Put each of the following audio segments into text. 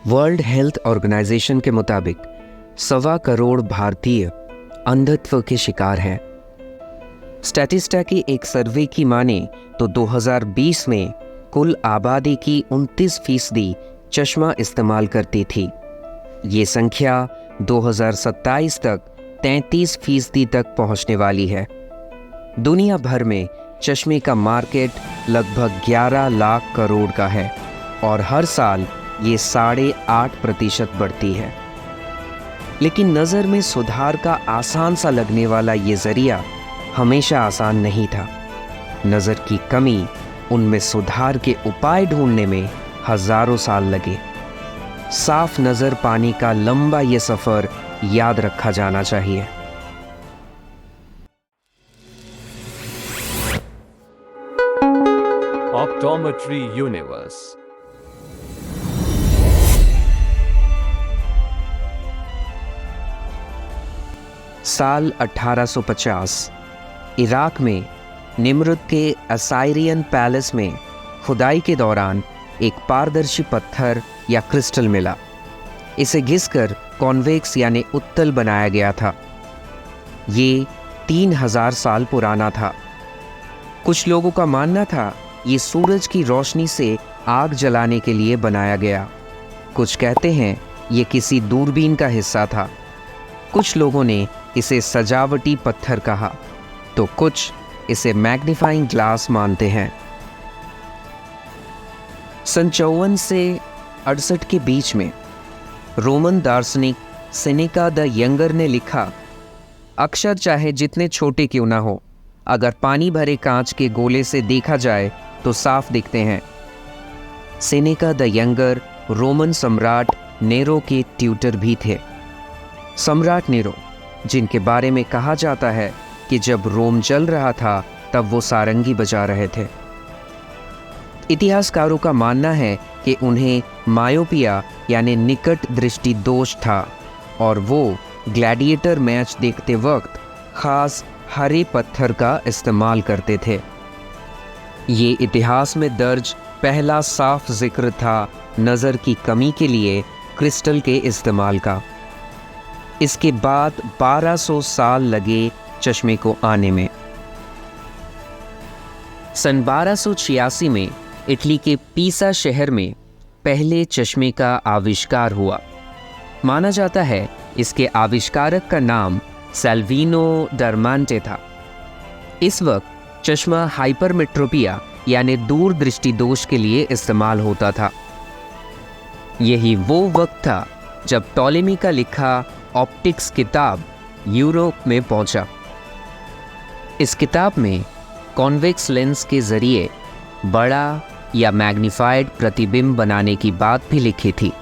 World health organisation के मुताबिक 1.25 करोड़ भारतीय अंधत्व के शिकार हैं। स्टैटिस्टा की एक सर्वे की माने तो 2020 में कुल आबादी की 29% चश्मा इस्तेमाल करती थी। ये संख्या 2027 तक 33% तक पहुंचने वाली है। दुनिया भर में चश्मे का मार्केट लगभग 11 लाख करोड़ का है और हर साल ये 8.5% बढ़ती है। लेकिन नज़र में सुधार का आसान सा लगने वाला ये जरिया हमेशा आसान नहीं था। नज़र की कमी, उनमें सुधार के उपाय ढूंढने में हजारों साल लगे। साफ नज़र पाने का लंबा ये सफ़र याद रखा जाना चाहिए। Optometry universe. साल 1850 इराक में निम्रुद के असाइरियन पैलेस में खुदाई के दौरान एक पारदर्शी पत्थर या क्रिस्टल मिला। इसे घिसकर कॉन्वेक्स यानी उत्तल बनाया गया था। ये 3000 साल पुराना था। कुछ लोगों का मानना था ये सूरज की रोशनी से आग जलाने के लिए बनाया गया। कुछ कहते हैं ये किसी दूरबीन का हिस्सा था। कुछ लोगों ने इसे सजावटी पत्थर कहा तो कुछ इसे मैग्नीफाइंग ग्लास मानते हैं। सन 54 से 68 के बीच में रोमन दार्शनिक सेनेका द यंगर ने लिखा, अक्षर चाहे जितने छोटे क्यों ना हो, अगर पानी भरे कांच के गोले से देखा जाए तो साफ दिखते हैं। सेनेका द यंगर रोमन सम्राट नेरो के ट्यूटर भी थे। सम्राट नेरो, जिनके बारे में कहा जाता है कि जब रोम जल रहा था तब वो सारंगी बजा रहे थे। इतिहासकारों का मानना है कि उन्हें मायोपिया यानी निकट दृष्टि दोष था और वो ग्लैडिएटर मैच देखते वक्त खास हरे पत्थर का इस्तेमाल करते थे। ये इतिहास में दर्ज पहला साफ जिक्र था नज़र की कमी के लिए क्रिस्टल के इस्तेमाल का। इसके बाद 1200 साल लगे चश्मे को आने में। सन 1286 में इटली के पीसा शहर में पहले चश्मे का आविष्कार हुआ। माना जाता है इसके आविष्कारक का नाम सैल्विनो डरमांटे था। इस वक्त चश्मा हाइपरमेट्रोपिया यानी दूर दृष्टि दोष के लिए इस्तेमाल होता था। यही वो वक्त था जब टॉलेमी का लिखा ऑप्टिक्स किताब यूरोप में पहुंचा। इस किताब में कॉन्वेक्स लेंस के जरिए बड़ा या मैग्नीफाइड प्रतिबिंब बनाने की बात भी लिखी थी।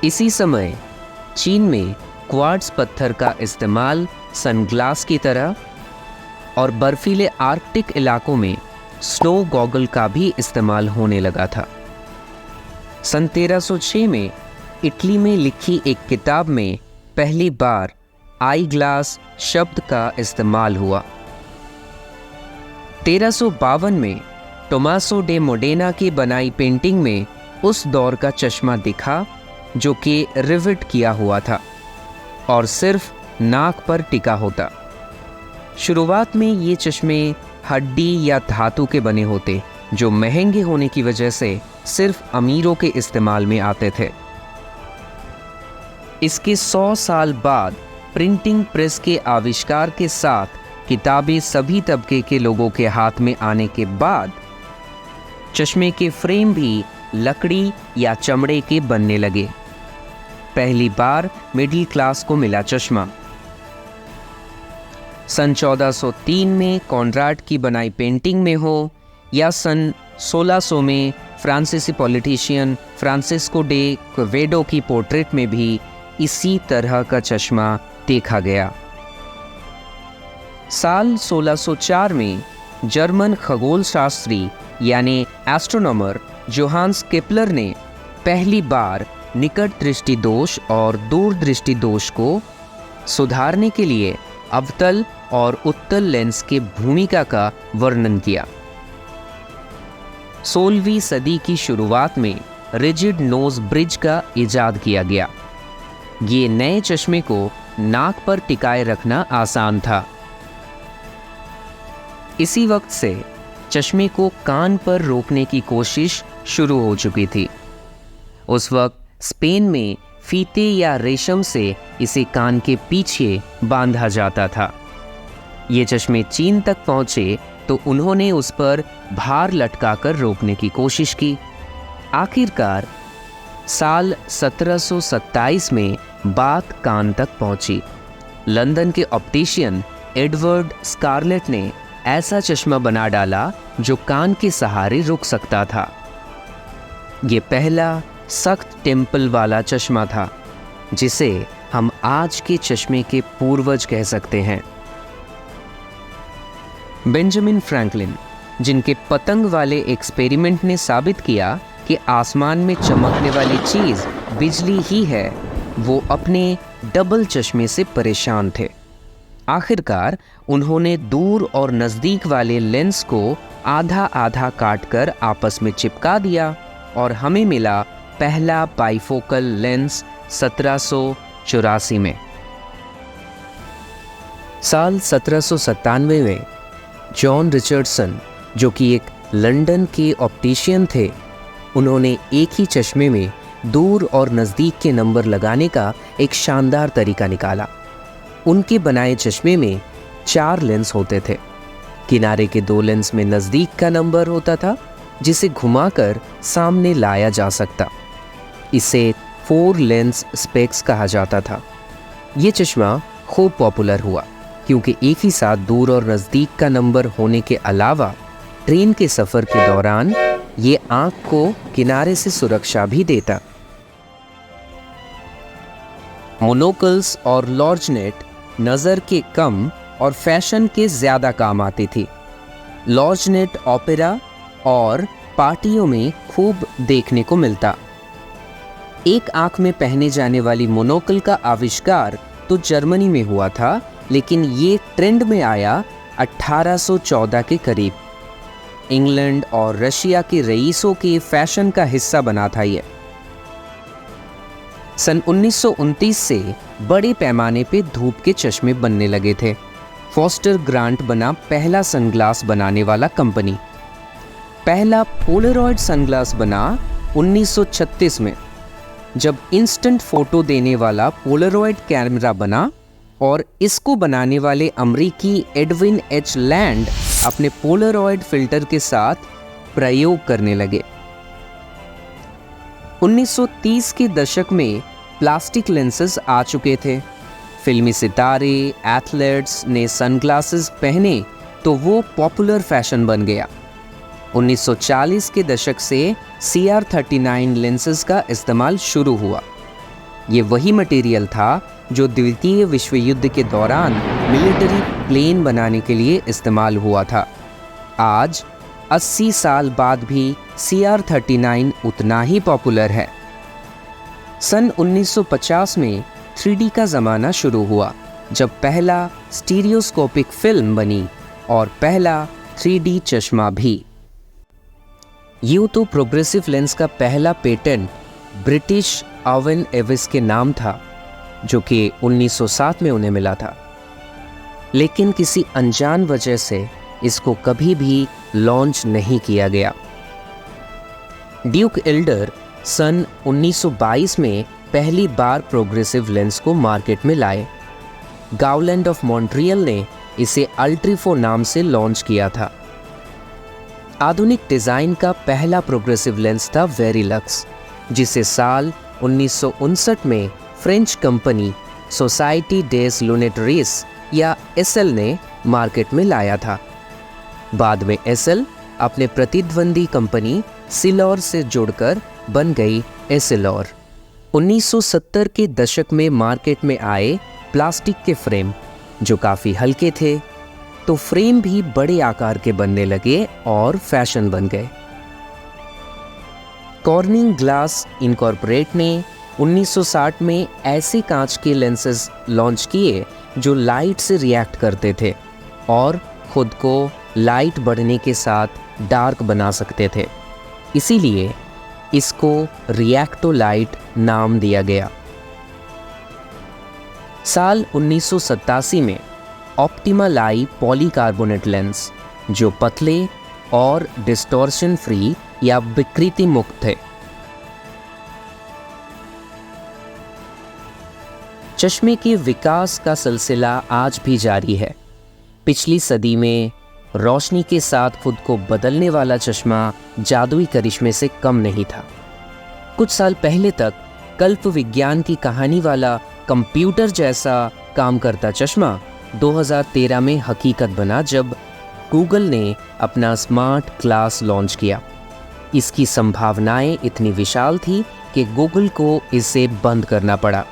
इसी समय चीन में क्वार्ट्ज पत्थर का इस्तेमाल सनग्लास की तरह और बर्फीले आर्कटिक इलाकों में स्नो गॉगल का भी इस्तेमाल होने लगा था। सन 1306 में इटली में लिखी एक किताब में पहली बार आई ग्लास शब्द का इस्तेमाल हुआ। 1352 में टोमासो डे मोडेना की बनाई पेंटिंग में उस दौर का चश्मा दिखा जो कि रिवेट किया हुआ था और सिर्फ नाक पर टिका होता। शुरुआत में ये चश्मे हड्डी या धातु के बने होते जो महंगे होने की वजह से सिर्फ अमीरों के इस्तेमाल में आते थे। इसके 100 साल बाद प्रिंटिंग प्रेस के आविष्कार के साथ किताबें सभी तबके के लोगों के हाथ में आने के बाद चश्मे के फ्रेम भी लकड़ी या चमड़े के बनने लगे। पहली बार मिडिल क्लास को मिला चश्मा। सन 1403 में कॉनराड की बनाई पेंटिंग में हो या सन 1600 में फ्रांसीसी पॉलिटिशियन फ्रांसिस्को डे क्वेवेडो की पोर्ट्रेट में भी इसी तरह का चश्मा देखा गया। साल 1604 में जर्मन खगोल शास्त्री यानी एस्ट्रोनॉमर जोहान्स केपलर ने पहली बार निकट दृष्टि दोष और दूर दृष्टि दोष को सुधारने के लिए अवतल और उत्तल लेंस के भूमिका का वर्णन किया। 16वीं सदी की शुरुआत में रिजिड नोज ब्रिज का इजाद किया गया। ये नए चश्मे को नाक पर टिकाए रखना आसान था। इसी वक्त से चश्मे को कान पर रोकने की कोशिश शुरू हो चुकी थी। उस वक्त स्पेन में फीते या रेशम से इसे कान के पीछे बांधा जाता था। ये चश्मे चीन तक पहुंचे तो उन्होंने उस पर भार लटकाकर रोकने की कोशिश की। आखिरकार साल 1727 में बात कान तक पहुंची। लंदन के ऑप्टिशियन एडवर्ड स्कारलेट ने ऐसा चश्मा बना डाला जो कान के सहारे रुक सकता था। ये पहला सख्त टेम्पल वाला चश्मा था, जिसे हम आज के चश्मे के पूर्वज कह सकते हैं। बेंजामिन फ्रैंकलिन, जिनके पतंग वाले एक्सपेरिमेंट ने साबित किया कि आसमान में चमकने वाली चीज़ बिजली ही है, वो अपने डबल चश्मे से परेशान थे। आखिरकार उन्होंने दूर और नज़दीक वाले लेंस को आधा आधा काटकर आपस में चिपका दिया और हमें मिला पहला बाइफोकल लेंस 1784 में। साल 1797 में जॉन रिचर्डसन, जो कि एक लंदन के ऑप्टिशियन थे, उन्होंने एक ही चश्मे में दूर और नज़दीक के नंबर लगाने का एक शानदार तरीका निकाला। उनके बनाए चश्मे में 4 लेंस होते थे। किनारे के 2 लेंस में नज़दीक का नंबर होता था, जिसे घुमाकर सामने लाया जा सकता। इसे 4 लेंस स्पेक्स कहा जाता था। ये चश्मा खूब पॉपुलर हुआ क्योंकि एक ही साथ दूर और नज़दीक का नंबर होने के अलावा ट्रेन के सफ़र के दौरान ये आँख को किनारे से सुरक्षा भी देता। मोनोकल्स और लॉर्जनेट नज़र के कम और फैशन के ज़्यादा काम आती थी। लॉर्जनेट ओपेरा और पार्टियों में खूब देखने को मिलता। एक आँख में पहने जाने वाली मोनोकल का आविष्कार तो जर्मनी में हुआ था, लेकिन ये ट्रेंड में आया 1814 के करीब। इंग्लैंड और रशिया के रईसों के फैशन का हिस्सा बना था ये। सन 1929 से बड़े पैमाने पे धूप के चश्मे बनने लगे थे। फॉस्टर ग्रांट बना पहला सनग्लास बनाने वाला कंपनी। पहला पोलरॉइड सनग्लास बना 1936 में, जब इंस्टेंट फोटो देने वाला पोलरॉइड कैमरा बना और इसको बनाने वाले अमरीकी एडविन एच लैंड अपने पोलरॉइड फिल्टर के साथ प्रयोग करने लगे। 1930 के दशक में प्लास्टिक लेंसेज आ चुके थे। फिल्मी सितारे, एथलीट्स ने सनग्लासेस पहने तो वो पॉपुलर फैशन बन गया। 1940 के दशक से CR39 लेंसेज का इस्तेमाल शुरू हुआ। ये वही मटेरियल था जो द्वितीय विश्व युद्ध के दौरान मिलिट्री प्लेन बनाने के लिए इस्तेमाल हुआ था। आज 80 साल बाद भी CR39 उतना ही पॉपुलर है। सन 1950 में 3D का ज़माना शुरू हुआ, जब पहला स्टीरियोस्कोपिक फिल्म बनी और पहला 3D चश्मा भी। यूं तो प्रोग्रेसिव लेंस का पहला पेटेंट ब्रिटिश ओवेन एविस के नाम था, जो कि 1907 में उन्हें मिला था, लेकिन किसी अनजान वजह से इसको कभी भी लॉन्च नहीं किया गया। ड्यूक एल्डर सन 1922 में पहली बार प्रोग्रेसिव लेंस को मार्केट में लाए। गाउलैंड ऑफ मॉन्ट्रियल ने इसे अल्ट्रीफो नाम से लॉन्च किया था। आधुनिक डिज़ाइन का पहला प्रोग्रेसिव लेंस था वेरिलक्स, जिसे साल 1959 में फ्रेंच कंपनी सोसाइटी डेस लुनेटरीस या SL ने मार्केट में लाया था। बाद में SL अपने प्रतिद्वंदी कंपनी सिलॉर से जुड़कर बन गई एसिलॉर। 1970 के दशक में मार्केट में आए प्लास्टिक के फ्रेम, जो काफ़ी हल्के थे, तो फ्रेम भी बड़े आकार के बनने लगे और फैशन बन गए। कॉर्निंग ग्लास इनकॉर्पोरेट ने 1960 में ऐसे कांच के लेंसेज लॉन्च किए जो लाइट से रिएक्ट करते थे और खुद को लाइट बढ़ने के साथ डार्क बना सकते थे। इसीलिए इसको रिएक्टोलाइट नाम दिया गया। साल 1987 में ऑप्टिमल आई पॉलीकार्बोनेट लेंस, जो पतले और डिस्टॉर्शन फ्री या विकृति मुक्त थे। चश्मे के विकास का सिलसिला आज भी जारी है। पिछली सदी में रोशनी के साथ खुद को बदलने वाला चश्मा जादुई करिश्मे से कम नहीं था। कुछ साल पहले तक कल्प विज्ञान की कहानी वाला कंप्यूटर जैसा काम करता चश्मा 2013 में हकीकत बना, जब गूगल ने अपना स्मार्ट ग्लास लॉन्च किया। इसकी संभावनाएं इतनी विशाल थी कि गूगल को इसे बंद करना पड़ा।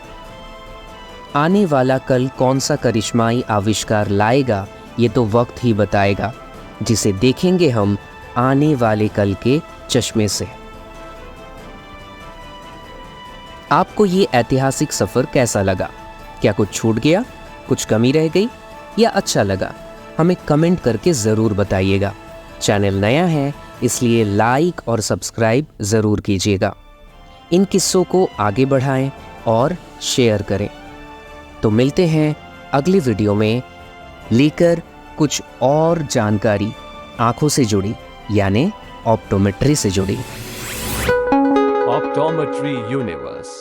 आने वाला कल कौन सा करिश्माई आविष्कार लाएगा, ये तो वक्त ही बताएगा, जिसे देखेंगे हम आने वाले कल के चश्मे से। आपको ये ऐतिहासिक सफ़र कैसा लगा? क्या कुछ छूट गया, कुछ कमी रह गई, या अच्छा लगा? हमें कमेंट करके ज़रूर बताइएगा। चैनल नया है, इसलिए लाइक और सब्सक्राइब ज़रूर कीजिएगा। इन किस्सों को आगे बढ़ाएं और शेयर करें। तो मिलते हैं अगली वीडियो में लेकर कुछ और जानकारी आंखों से जुड़ी, यानी ऑप्टोमेट्री से जुड़ी। Optometry Universe.